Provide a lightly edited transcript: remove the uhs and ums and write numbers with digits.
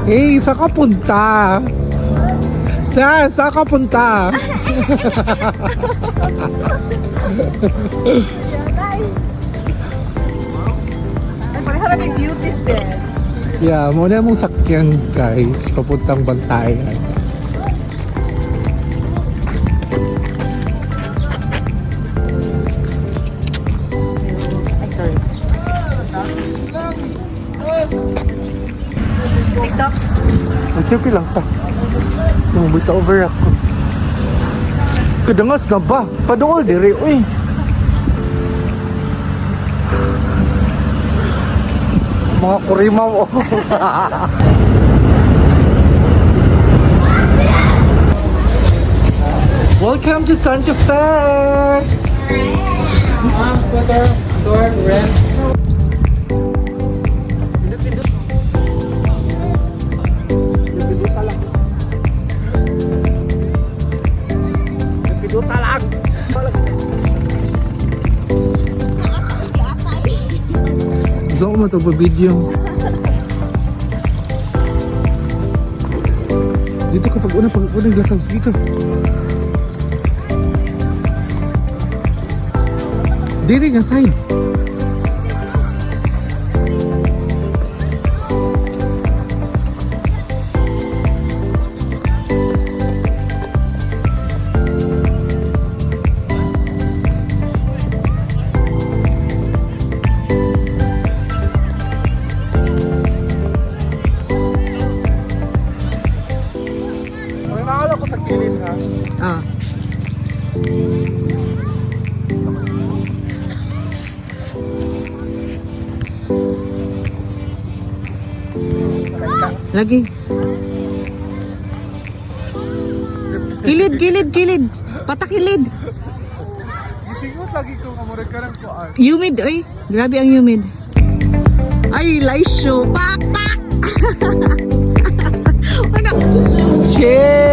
Hey, saan ka punta? Saan ka punta? Ay, pareha may beauties din. Yeah, muna mong sakyan guys, papuntang Bantayan. Ay, sorry. TikTok? Masipil lang ta. Lumabay sa over ako. Kadangas na ba? Padool diri, uy. Mga kurimaw, oh. Welcome to Santa Fe! Scooter, door, rent. Gusto ko matapag-video. Dito kapag una glasang dito. Diri nga side. May makala ko sa kilid ha. Ah. Lagi. Kilid. Patakilid. Isingot lagi ko kamurag ka ng kuan. Humid, oy. Grabe ang humid. Ay, live show. Pak! Anak! Chill!